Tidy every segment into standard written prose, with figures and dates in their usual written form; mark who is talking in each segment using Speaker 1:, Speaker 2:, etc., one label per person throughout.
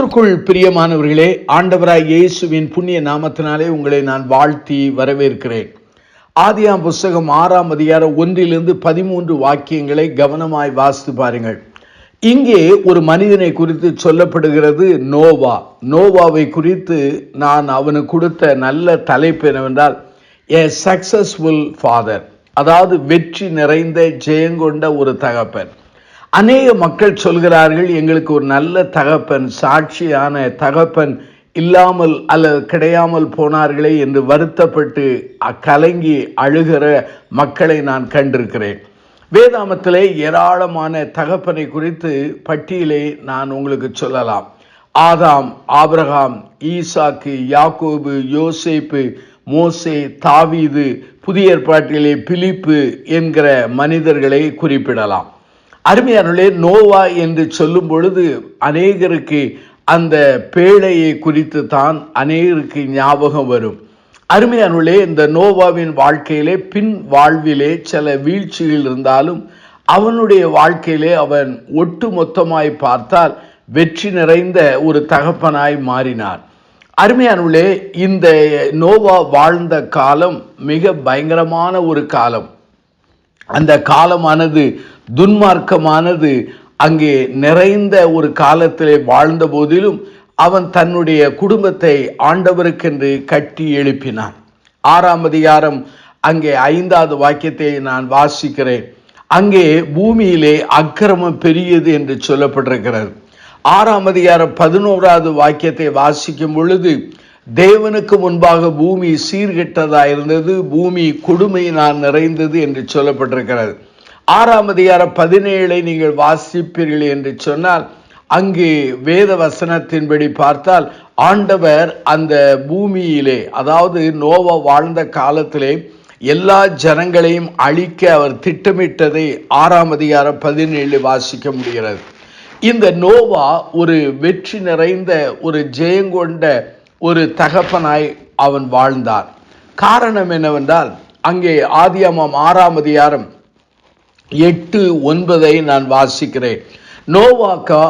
Speaker 1: கர்த்தருக்குள் பிரியமானவர்களே, ஆண்டவராய் இயேசுவின் புண்ணிய நாமத்தினாலே உங்களை நான் வாழ்த்தி வரவேற்கிறேன். ஆதியாம் புஸ்தகம் 6ஆம் அதிகாரம் 1-13 வாக்கியங்களை கவனமாய் வாசித்து பாருங்கள். இங்கே ஒரு மனிதனை குறித்து சொல்லப்படுகிறது. நோவாவை குறித்து நான் அவனுக்கு கொடுத்த நல்ல தலைப்பு என்னவென்றால், a successful father, அதாவது வெற்றி நிறைந்த ஜெயங்கொண்ட ஒரு தகப்பன். அநேக மக்கள் சொல்கிறார்கள், எங்களுக்கு ஒரு நல்ல தகப்பன், சாட்சியான தகப்பன் இல்லாமல் அல்லது கிடையாமல் போனார்களே என்று வருத்தப்பட்டு கலங்கி அழுகிற மக்களை நான் கண்டிருக்கிறேன். வேதாமத்திலே ஏராளமான தகப்பனை குறித்து பட்டியலை நான் உங்களுக்கு சொல்லலாம். ஆதாம், ஆபிரகாம், ஈசாக்கு, யாக்கோபு, யோசேப்பு, மோசே, தாவீது, புதிய ஏற்பாட்டிலே பிலிப்பு என்கிற மனிதர்களை குறிப்பிடலாம். அருமையானவர்களே, நோவா என்று சொல்லும் பொழுது அநேகருக்கு அந்த பேழையை குறித்து தான் அநேகருக்கு ஞாபகம் வரும். அருமையானவர்களே, இந்த நோவாவின் வாழ்க்கையிலே பின் வாழ்விலே சில வீழ்ச்சிகள் இருந்தாலும் அவனுடைய வாழ்க்கையிலே அவன் ஒட்டு மொத்தமாய் பார்த்தால் வெற்றி நிறைந்த ஒரு தகப்பனாய் மாறினார். அருமையானவர்களே, இந்த நோவா வாழ்ந்த காலம் மிக பயங்கரமான ஒரு காலம். அந்த காலமானது துன்மார்க்கமானது அங்கே நிறைந்த ஒரு காலத்திலே வாழ்ந்த போதிலும் அவன் தன்னுடைய குடும்பத்தை ஆண்டவருக்கென்று கட்டி எழுப்பினான். 6ஆம் அதிகாரம் அங்கே 5வது வாக்கியத்தை நான் வாசிக்கிறேன். அங்கே பூமியிலே அக்கிரமம் பெரியது என்று சொல்லப்பட்டிருக்கிறது. 6ஆம் அதிகாரம் 11வது வாக்கியத்தை வாசிக்கும் பொழுது, தேவனுக்கு முன்பாக பூமி சீர்கெட்டதாயிருந்தது, பூமி கொடுமையினால் நிறைந்தது என்று சொல்லப்பட்டிருக்கிறது. 6ஆம் அதிகாரம் 17 நீங்கள் வாசிப்பீர்கள் என்று சொன்னால், அங்கு வேத வசனத்தின்படி பார்த்தால் ஆண்டவர் அந்த பூமியிலே, அதாவது நோவா வாழ்ந்த காலத்திலே எல்லா ஜனங்களையும் அழிக்க அவர் திட்டமிட்டதை 6ஆம் அதிகாரம் 17 வாசிக்க முடிகிறது. இந்த நோவா ஒரு வெற்றி நிறைந்த ஒரு ஜெயங்கொண்ட ஒரு தகப்பனாய் அவன் வாழ்ந்தார். காரணம் என்னவென்றால், அங்கே ஆதியாகமம் 6ஆம் அதிகாரம் 8-9 நான் வாசிக்கிறேன். நோவாக்கு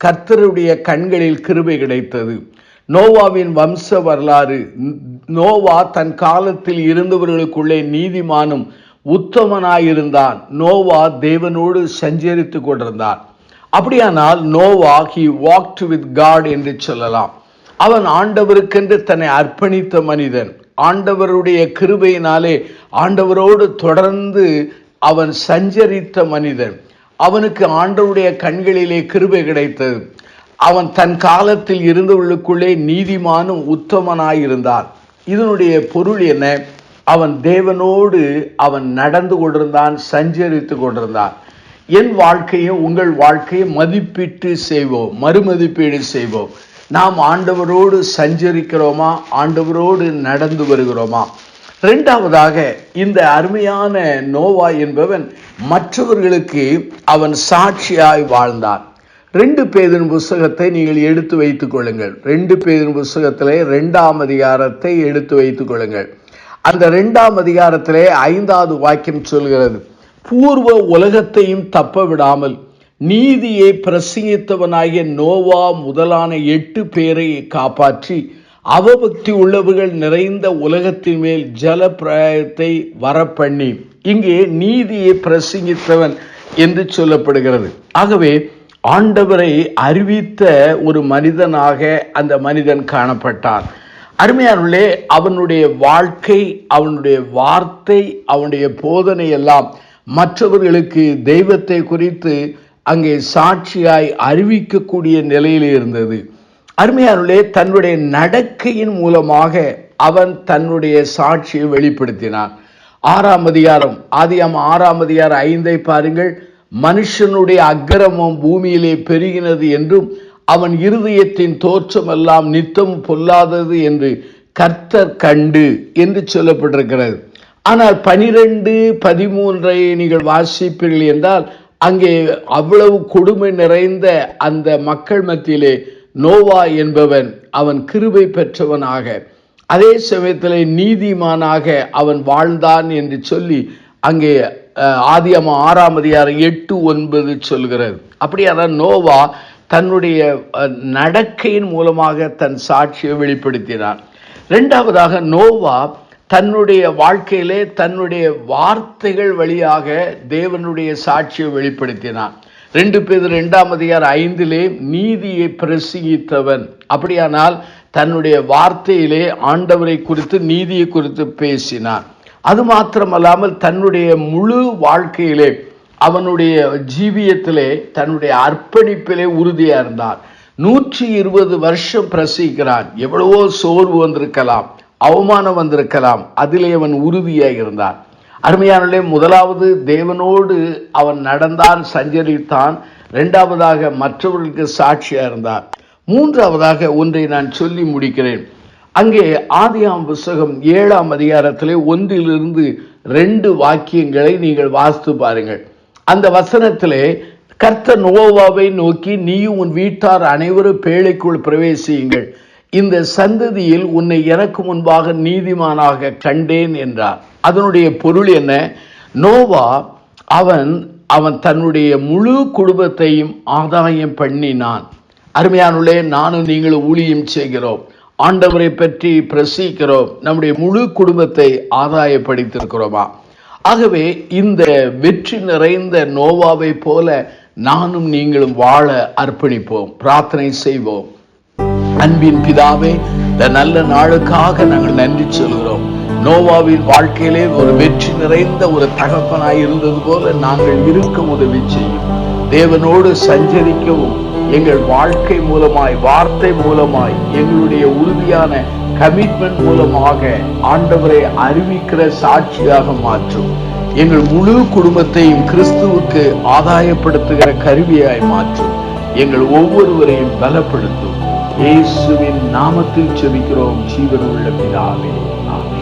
Speaker 1: கர்த்தருடைய கண்களில் கிருபை கிடைத்தது. நோவாவின் வம்ச வரலாறு, நோவா தன் காலத்தில் இருந்தவர்களுக்குள்ளே நீதிமானும் உத்தமனாயிருந்தான். நோவா தேவனோடு சஞ்சரித்து கொண்டிருந்தான். அப்படியானால் Noah he walked with God என்று சொல்லலாம். அவன் ஆண்டவருக்கென்று தன்னை அர்ப்பணித்த மனிதன். ஆண்டவருடைய கிருபையினாலே ஆண்டவரோடு தொடர்ந்து அவன் சஞ்சரித்த மனிதன். அவனுக்கு ஆண்டவருடைய கண்களிலே கிருபை கிடைத்தது. அவன் தன் காலத்தில் இருந்தவர்களுக்குள்ளே நீதிமானும் உத்தமனாயிருந்தான். இதனுடைய பொருள் என்ன? அவன் தேவனோடு அவன் நடந்து கொண்டிருந்தான், சஞ்சரித்து கொண்டிருந்தான். என் வாழ்க்கையும் உங்கள் வாழ்க்கையும் மதிப்பீட்டு செய்வோம், மறுமதிப்பீடு செய்வோம். நாம் ஆண்டவரோடு சஞ்சரிக்கிறோமா? ஆண்டவரோடு நடந்து வருகிறோமா? இரண்டாவதாக, இந்த அருமையான நோவா என்பவன் மற்றவர்களுக்கு அவன் சாட்சியாய் வாழ்ந்தான். 2 பேதுரு புஸ்தகத்தை நீங்கள் எடுத்து வைத்துக் கொள்ளுங்கள். 2 பேதுரு புஸ்தகத்திலே 2ஆம் அதிகாரத்தை எடுத்து வைத்துக் கொள்ளுங்கள். அந்த 2ஆம் அதிகாரத்திலே 5வது வாக்கியம் சொல்கிறது, பூர்வ உலகத்தையும் தப்ப விடாமல் நீதியை பிரசங்கித்தவனாகிய நோவா முதலான 8 பேரை காப்பாற்றி அவபக்தி உள்ளவர்கள் நிறைந்த உலகத்தின் மேல் ஜல பிரளயத்தை வரப்பண்ணி. இங்கே நீதியை பிரசங்கித்தவன் என்று சொல்லப்படுகிறது. ஆகவே ஆண்டவரை அறிவித்த ஒரு மனிதனாக அந்த மனிதன் காணப்பட்டான். அருமையானவர்களே, அவனுடைய வாழ்க்கை, அவனுடைய வார்த்தை, அவனுடைய போதனை எல்லாம் மற்றவர்களுக்கு தெய்வத்தை குறித்து அங்கே சாட்சியாய் அறிவிக்கக்கூடிய நிலையில் இருந்தது. அருமையானவர்களே, தன்னுடைய நடக்கையின் மூலமாக அவன் தன்னுடைய சாட்சியை வெளிப்படுத்தினான். 6ஆம் அதிகாரம், ஆதியாகமம் 6ஆம் அதிகாரம் 5 பாருங்கள். மனுஷனுடைய அக்கிரமம் பூமியிலே பெருகினது என்றும் அவன் இருதயத்தின் தோற்றமெல்லாம் நித்தம் பொல்லாதது என்று கர்த்தர் கண்டு என்று சொல்லப்பட்டிருக்கிறது. ஆனால் 12-13 நீங்கள் வாசிப்பீர்கள் என்றால், அங்கே அவ்வளவு கொடுமை நிறைந்த அந்த மக்கள் மத்தியிலே நோவா என்பவன் அவன் கிருபை பெற்றவனாக, அதே சமயத்தில் நீதிமானாக அவன் வாழ்ந்தான் என்று சொல்லி அங்கே ஆதியாகமம் 6ஆம் அதிகாரம் 8-9 சொல்கிறது. அப்படியான நோவா தன்னுடைய நடக்கையின் மூலமாக தன் சாட்சியை வெளிப்படுத்தினான். இரண்டாவதாக நோவா தன்னுடைய வாழ்க்கையிலே தன்னுடைய வார்த்தைகள் வழியாக தேவனுடைய சாட்சியை வெளிப்படுத்தினான். 2 பேதுரு 2:5 நீதியை பிரசங்கித்தவன். அப்படியானால் தன்னுடைய வார்த்தையிலே ஆண்டவரை குறித்து நீதியை குறித்து பேசினான். அது மாத்திரமல்லாமல் தன்னுடைய முழு வாழ்க்கையிலே அவனுடைய ஜீவியத்திலே தன்னுடைய அர்ப்பணிப்பிலே உறுதியா இருந்தான். 120 வருஷம் பிரசங்கிக்கிறான். எவ்வளவோ சோர்வு வந்திருக்கலாம், அவமானம் வந்திருக்கலாம், அதிலே அவன் உறுதியாக இருந்தான். அருமையானே, முதலாவது தேவனோடு அவன் நடந்தான், சஞ்சரித்தான். இரண்டாவதாக மற்றவர்களுக்கு சாட்சியா இருந்தான். மூன்றாவதாக ஒன்றை நான் சொல்லி முடிக்கிறேன். அங்கே ஆதியாம் புஸ்தகம் 7ஆம் அதிகாரத்திலே 1-2 வாக்கியங்களை நீங்கள் வாசித்து பாருங்கள். அந்த வசனத்திலே கர்த்தர் நோவாவை நோக்கி, நீயும் உன் வீட்டார் அனைவரும் பேழைக்குள் பிரவேசியுங்கள், இந்த சந்ததியில் உன்னை எனக்கு முன்பாக நீதிமானாக கண்டேன் என்றார். அதனுடைய பொருள் என்ன? நோவா அவன் தன்னுடைய முழு குடும்பத்தையும் ஆதாயம் பண்ணினான். அருமையானுள்ளே, நானும் நீங்களும் ஊழியம் செய்கிறோம், ஆண்டவரை பற்றி பிரசிக்கிறோம், நம்முடைய முழு குடும்பத்தை ஆதாயப்படுத்தியிருக்கிறோமா? ஆகவே இந்த வெற்றி நிறைந்த நோவாவை போல நானும் நீங்களும் வாழ அர்ப்பணிப்போம், பிரார்த்தனை செய்வோம். அன்பின் பிதாவே, இந்த நல்ல நாளுக்காக நாங்கள் நன்றி சொல்கிறோம். நோவாவின் வாழ்க்கையிலே ஒரு வெற்றி நிறைந்த ஒரு தகப்பனாய் இருந்தது போல நாங்கள் இருக்க உதவி செய்யும். தேவனோடு சஞ்சரிக்கவும் எங்கள் வாழ்க்கை மூலமாய், வார்த்தை மூலமாய், எங்களுடைய உறுதியான கமிட்மெண்ட் மூலமாக ஆண்டவரை அறிவிக்கிற சாட்சியாக மாற்றும். எங்கள் முழு குடும்பத்தையும் கிறிஸ்துவுக்கு ஆதாயப்படுத்துகிற கருவியாய் மாற்றும். எங்கள் ஒவ்வொருவரையும் பலப்படுத்தும். இயேசுவின் நாமத்தில் ஜெபிக்கிறோம் ஜீவனுள்ள பிதாவே, ஆமென்.